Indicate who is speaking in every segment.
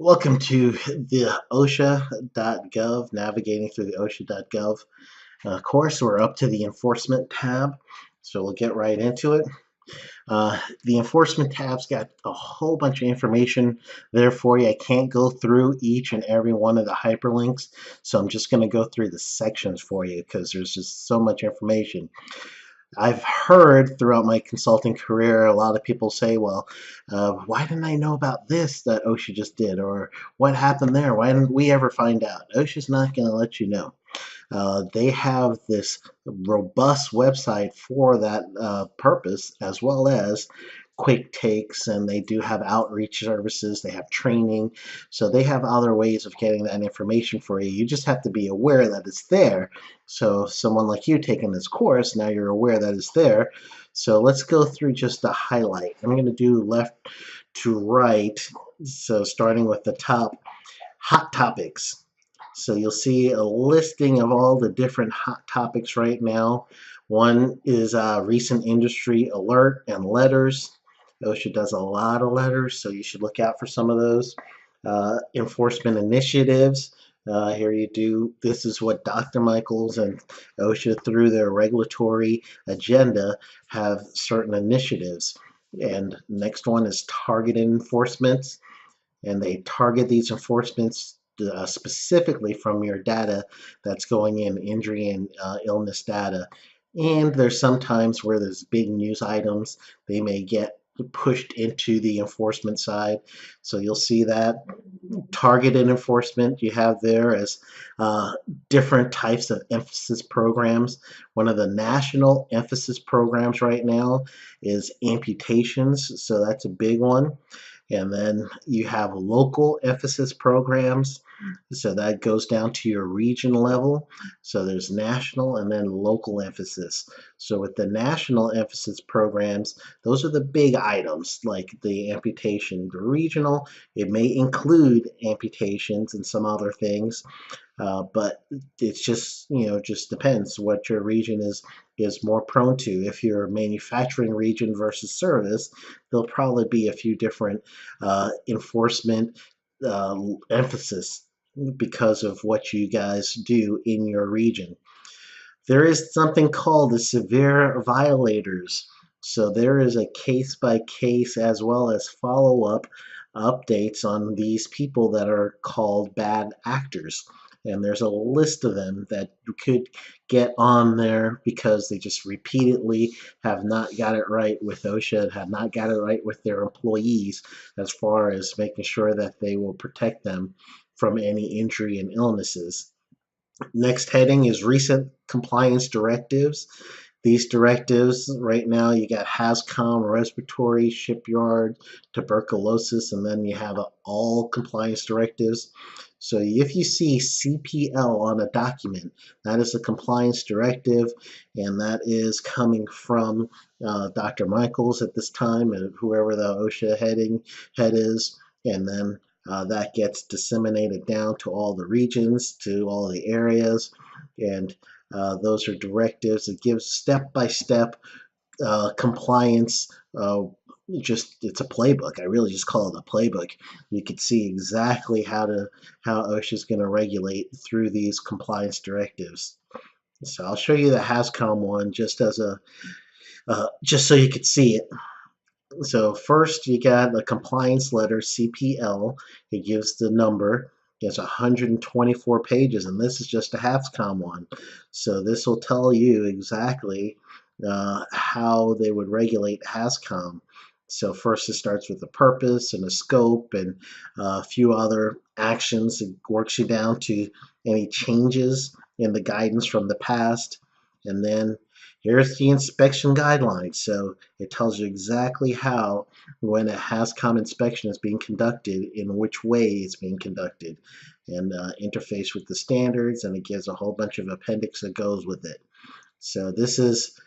Speaker 1: Welcome to the OSHA.gov, navigating through the OSHA.gov course. We're up to the enforcement tab, so we'll get right into it. The enforcement tab's got a whole bunch of information there for you. I can't go through each and every one of the hyperlinks, so I'm just going to go through the sections for you because there's just so much information. I've heard throughout my consulting career a lot of people say, well, why didn't I know about this that OSHA just did? Or what happened there? Why didn't we ever find out? OSHA's not going to let you know. They have this robust website for that purpose, as well as quick takes, and they do have outreach services, they have training, so they have other ways of getting that information for you. You just have to be aware that it's there. So someone like you taking this course, now you're aware that it's there. So let's go through just the highlight. I'm going to do left to right, so starting with the top, hot topics. So you'll see a listing of all the different hot topics right now. One is recent industry alert and letters. OSHA does a lot of letters, so you should look out for some of those. Enforcement initiatives. Here you do, this is what Dr. Michaels and OSHA through their regulatory agenda have certain initiatives. And next one is targeted enforcements, and they target these enforcements specifically from your data that's going in, injury and illness data. And there's sometimes where there's big news items, they may get pushed into the enforcement side. So you'll see that targeted enforcement you have there as different types of emphasis programs. One of the national emphasis programs right now is amputations, so that's a big one. And then you have local emphasis programs, so that goes down to your region level. So there's national and then local emphasis. So with the national emphasis programs, those are the big items like the amputation. The regional, it may include amputations and some other things, but it's just, just depends what your region is more prone to. If you're a manufacturing region versus service, there'll probably be a few different enforcement emphasis because of what you guys do in your region. There is something called the severe violators. So there is a case by case as well as follow-up updates on these people that are called bad actors. And there's a list of them that you could get on there because they just repeatedly have not got it right with OSHA, have not got it right with their employees as far as making sure that they will protect them from any injury and illnesses. Next heading is recent compliance directives. These directives right now, you got HAZCOM, respiratory, shipyard, tuberculosis, and then you have all compliance directives. So if you see CPL on a document, that is a compliance directive, and that is coming from Dr. Michaels at this time, and whoever the OSHA head is, and then that gets disseminated down to all the regions, to all the areas, and those are directives that give step-by-step compliance. It's a playbook. I really just call it a playbook. You can see exactly how OSHA is going to regulate through these compliance directives. So I'll show you the HAZCOM one just as just so you could see it. So first you got a compliance letter, CPL. It gives the number. It's 124 pages, and this is just a HAZCOM one. So this will tell you exactly how they would regulate HAZCOM. So first it starts with a purpose and a scope and a few other actions. It works you down to any changes in the guidance from the past. And then here's the inspection guidelines. So it tells you exactly how, when a HAZCOM inspection is being conducted, in which way it's being conducted, and interface with the standards, and it gives a whole bunch of appendix that goes with it. So this is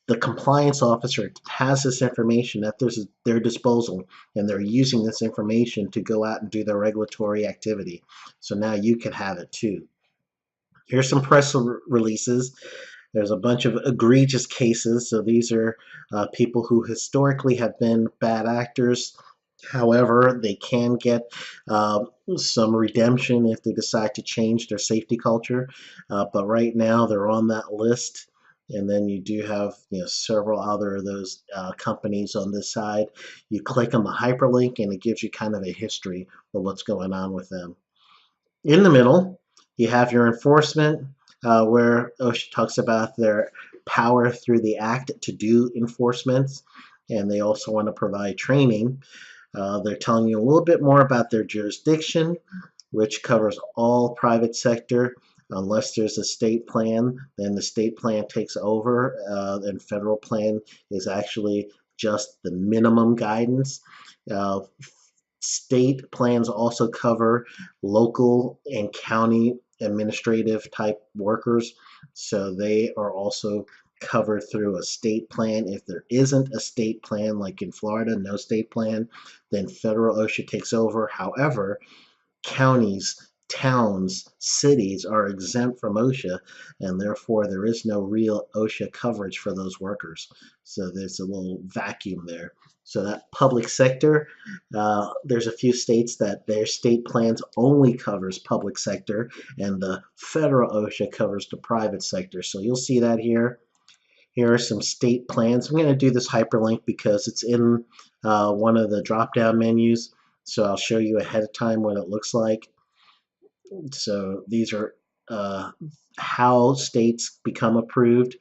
Speaker 1: the compliance officer has this information at their disposal, and they're using this information to go out and do their regulatory activity. So now you can have it too. Here's some press releases. There's a bunch of egregious cases. So these are people who historically have been bad actors. However, they can get some redemption if they decide to change their safety culture. But right now, they're on that list. And then you do have, several other of those companies on this side. You click on the hyperlink, and it gives you kind of a history of what's going on with them. In the middle, you have your enforcement, where OSHA talks about their power through the act to do enforcement, and they also want to provide training. They're telling you a little bit more about their jurisdiction, which covers all private sector. Unless there's a state plan, then the state plan takes over, and federal plan is actually just the minimum guidance. Uh, State plans also cover local and county administrative type workers, so they are also covered through a state plan. If there isn't a state plan, like in Florida, no state plan, then federal OSHA takes over. However, counties, towns, cities are exempt from OSHA, and therefore there is no real OSHA coverage for those workers. So there's a little vacuum there. So that public sector, there's a few states that their state plans only covers public sector, and the federal OSHA covers the private sector. So you'll see that here. Here are some state plans. I'm going to do this hyperlink because it's in one of the drop-down menus. So I'll show you ahead of time what it looks like. So these are how states become approved.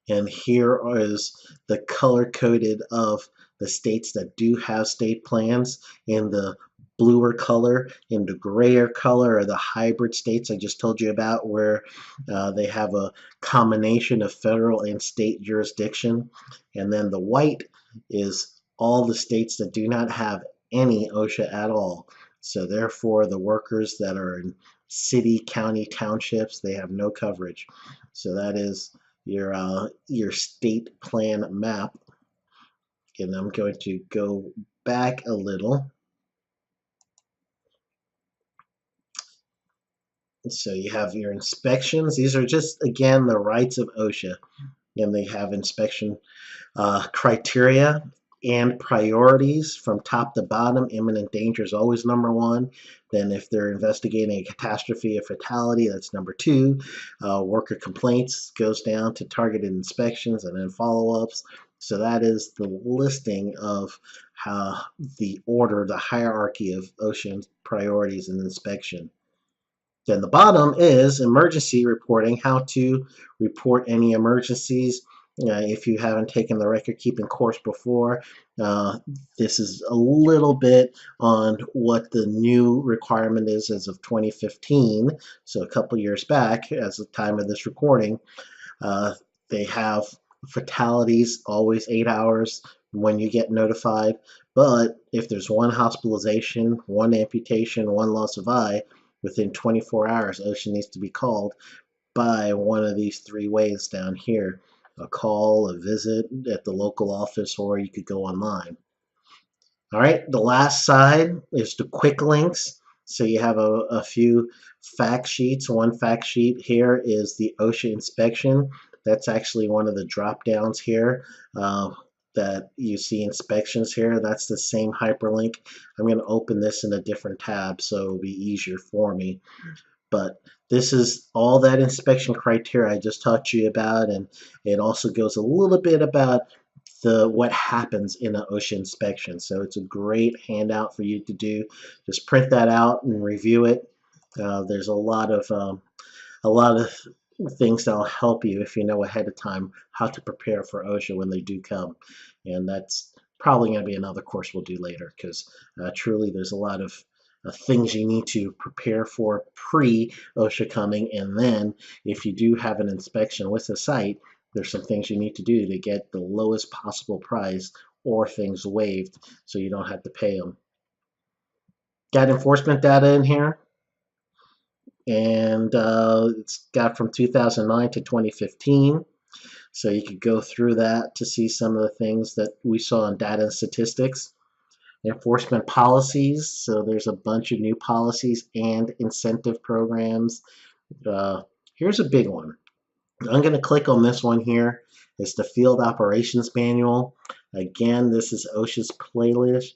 Speaker 1: And here is the color coded of the states that do have state plans. In the bluer color, in the grayer color are the hybrid states I just told you about, where they have a combination of federal and state jurisdiction. And then the white is all the states that do not have any OSHA at all. So therefore, the workers that are in city, county, townships, they have no coverage. So that is your state plan map. And I'm going to go back a little. So you have your inspections. These are just, again, the rights of OSHA. And they have inspection criteria and priorities from top to bottom. Imminent danger is always number one. Then if they're investigating a catastrophe or fatality, that's number two. Worker complaints goes down to targeted inspections and then follow-ups. So that is the listing of how the order, the hierarchy of OSHA priorities and inspection. Then the bottom is emergency reporting, how to report any emergencies. If you haven't taken the record keeping course before, this is a little bit on what the new requirement is as of 2015, so a couple years back as the time of this recording. They have fatalities, always 8 hours when you get notified, but if there's one hospitalization, one amputation, one loss of eye, within 24 hours, OSHA needs to be called by one of these three ways down here. A call, a visit at the local office, or you could go online. All right, the last side is the quick links. So you have a few fact sheets. One fact sheet here is the OSHA inspection. That's actually one of the drop downs here. That you see inspections here. That's the same hyperlink. I'm going to open this in a different tab so it'll be easier for me. But this is all that inspection criteria I just taught you about, and it also goes a little bit about what happens in an OSHA inspection. So it's a great handout for you to do. Just print that out and review it. There's a lot of things that'll help you if you know ahead of time how to prepare for OSHA when they do come. And that's probably going to be another course we'll do later, because truly there's a lot of things you need to prepare for pre-OSHA coming. And then if you do have an inspection with the site, there's some things you need to do to get the lowest possible price or things waived so you don't have to pay them. Got enforcement data in here. And it's got from 2009 to 2015. So you could go through that to see some of the things that we saw in data and statistics. Enforcement policies. So there's a bunch of new policies and incentive programs. Here's a big one. I'm going to click on this one here. It's the Field Operations Manual. Again, this is OSHA's playlist.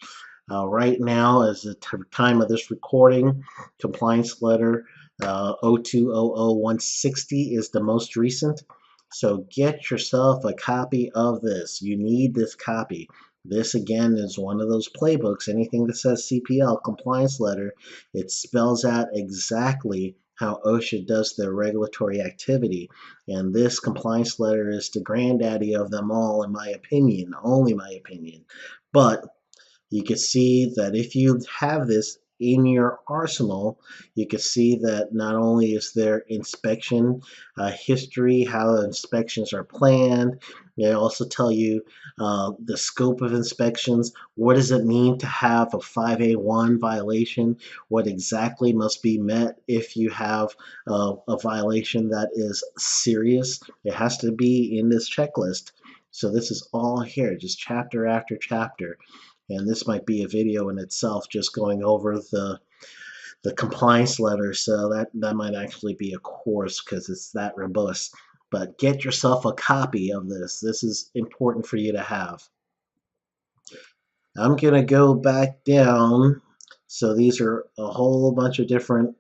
Speaker 1: Right now, as the time of this recording, compliance letter 0200-160 is the most recent. So get yourself a copy of this. You need this copy. This again is one of those playbooks. Anything that says CPL compliance letter, it spells out exactly how OSHA does their regulatory activity. And this compliance letter is the granddaddy of them all, in my opinion, only my opinion. But you can see that if you have this in your arsenal, you can see that not only is there inspection history, how inspections are planned, they also tell you the scope of inspections, what does it mean to have a 5A1 violation, what exactly must be met if you have a violation that is serious. It has to be in this checklist. So this is all here, just chapter after chapter. And this might be a video in itself, just going over the compliance letter. So that might actually be a course because it's that robust. But get yourself a copy of this. This is important for you to have. I'm going to go back down. So these are a whole bunch of different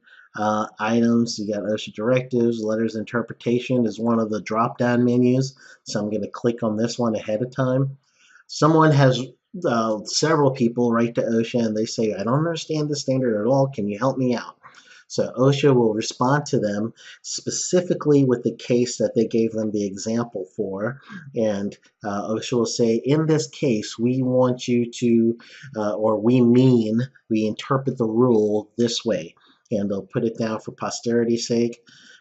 Speaker 1: items. You got OSHA directives, letters interpretation is one of the drop down menus. So I'm going to click on this one ahead of time. Someone has several people write to OSHA and they say, I don't understand the standard at all. Can you help me out? So OSHA will respond to them specifically with the case that they gave them the example for. And OSHA will say, in this case, we want you to, or we interpret the rule this way. And they'll put it down for posterity's sake.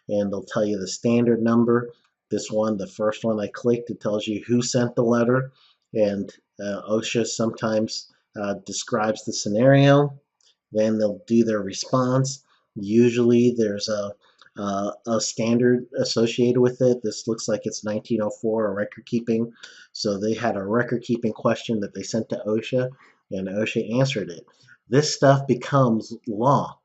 Speaker 1: And they'll tell you the standard number. This one, the first one I clicked, it tells you who sent the letter. And OSHA sometimes describes the scenario. Then they'll do their response. Usually there's a standard associated with it. This looks like it's 1904, a record keeping. So they had a record keeping question that they sent to OSHA, and OSHA answered it. This stuff becomes law.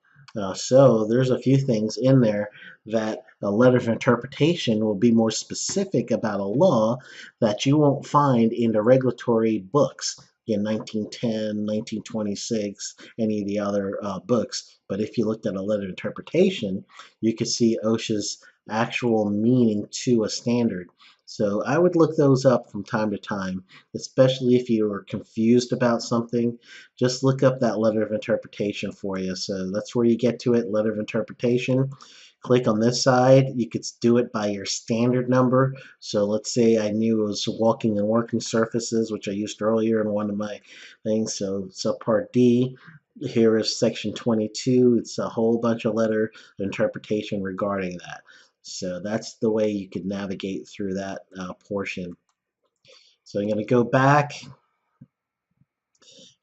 Speaker 1: So there's a few things in there that a letter of interpretation will be more specific about a law that you won't find in the regulatory books in 1910, 1926, any of the other books. But if you looked at a letter of interpretation, you could see OSHA's actual meaning to a standard. So I would look those up from time to time, especially if you were confused about something. Just look up that letter of interpretation for you. So that's where you get to it, letter of interpretation. Click on this side. You could do it by your standard number. So let's say I knew it was walking and working surfaces, which I used earlier in one of my things. So subpart D, here is section 22. It's a whole bunch of letter interpretation regarding that. So that's the way you could navigate through that portion. So I'm going to go back,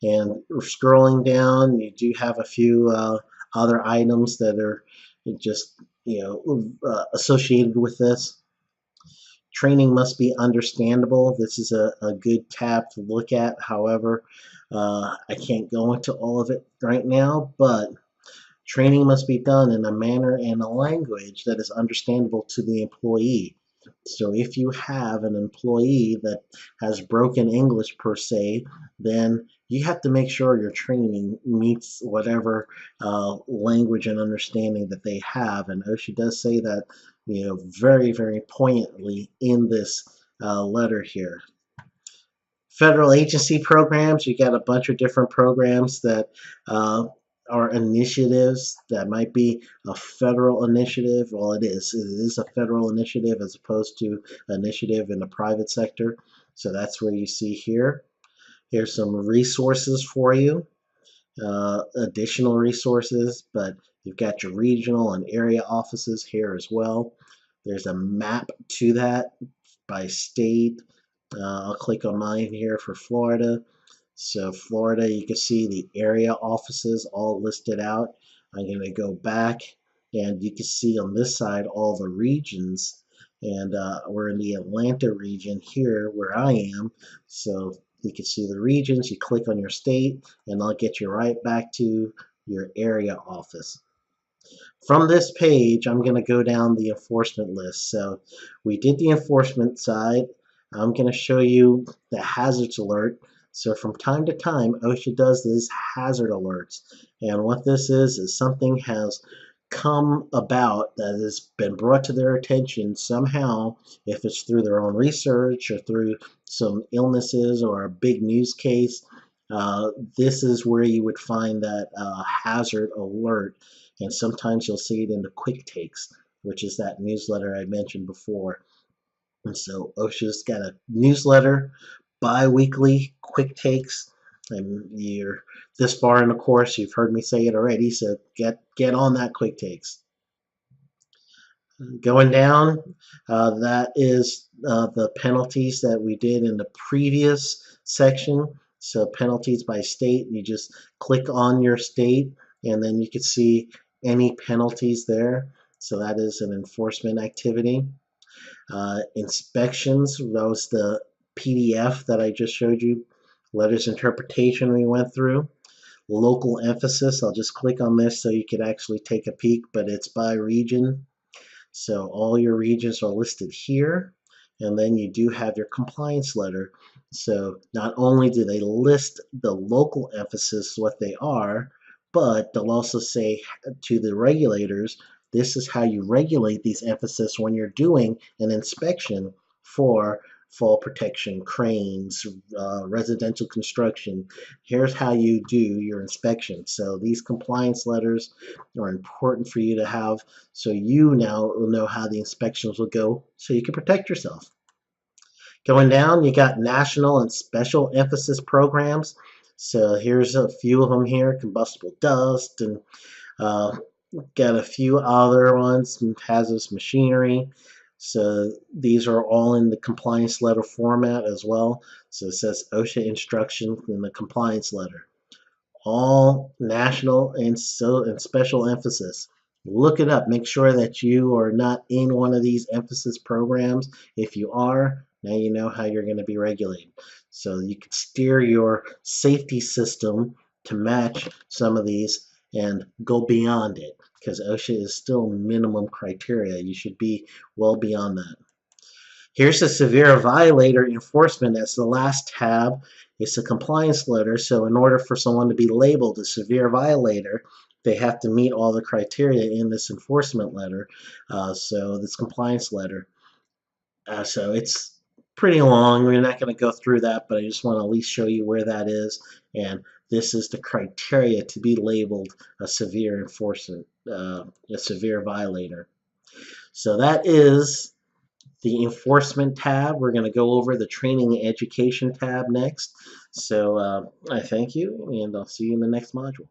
Speaker 1: and scrolling down, you do have a few other items that are just associated with this. Training must be understandable. This is a good tab to look at. However, I can't go into all of it right now, but training must be done in a manner and a language that is understandable to the employee. So if you have an employee that has broken English per se, then you have to make sure your training meets whatever language and understanding that they have. And OSHA does say that, very, very poignantly in this letter here. Federal agency programs, you got a bunch of different programs that are initiatives that might be a federal initiative. Well, it is a federal initiative as opposed to initiative in the private sector. So that's where you see here. Here's some resources for you, additional resources, but you've got your regional and area offices here as well. There's a map to that by state. I'll click on mine here for Florida. So Florida, you can see the area offices all listed out. I'm going to go back, and you can see on this side all the regions. And we're in the Atlanta region here where I am. So you can see the regions. You click on your state, and I'll get you right back to your area office. From this page, I'm going to go down the enforcement list. So we did the enforcement side. I'm going to show you the hazards alert. So from time to time, OSHA does these hazard alerts. And what this is something has come about that has been brought to their attention somehow, if it's through their own research or through some illnesses or a big news case. This is where you would find that hazard alert, and sometimes you'll see it in the quick takes, which is that newsletter I mentioned before. And so OSHA's got a newsletter, bi-weekly quick takes, and you're this far in the course, you've heard me say it already, so get on that quick takes. Going down, that is the penalties that we did in the previous section. So penalties by state, you just click on your state and then you can see any penalties there. So that is an enforcement activity. Inspections, that was the PDF that I just showed you. Letters interpretation we went through. Local emphasis, I'll just click on this so you could actually take a peek, but it's by region. So all your regions are listed here, and then you do have your compliance letter. So not only do they list the local emphasis, what they are, but they'll also say to the regulators, this is how you regulate these emphasis when you're doing an inspection for fall protection, cranes, residential construction. Here's how you do your inspection. So these compliance letters are important for you to have, so you now will know how the inspections will go so you can protect yourself. Going down, you got national and special emphasis programs. So here's a few of them here: combustible dust, and got a few other ones, hazardous machinery. So these are all in the compliance letter format as well. So it says OSHA instruction in the compliance letter. All national and special emphasis. Look it up. Make sure that you are not in one of these emphasis programs. If you are, now you know how you're going to be regulated. So you can steer your safety system to match some of these and go beyond it, because OSHA is still minimum criteria. You should be well beyond that. Here's the severe violator enforcement. That's the last tab. It's a compliance letter. So in order for someone to be labeled a severe violator, they have to meet all the criteria in this enforcement letter. So this compliance letter. So it's pretty long. We're not going to go through that, but I just want to at least show you where that is. And this is the criteria to be labeled a severe enforcement, a severe violator. So that is the enforcement tab. We're going to go over the training and education tab next. So I thank you, and I'll see you in the next module.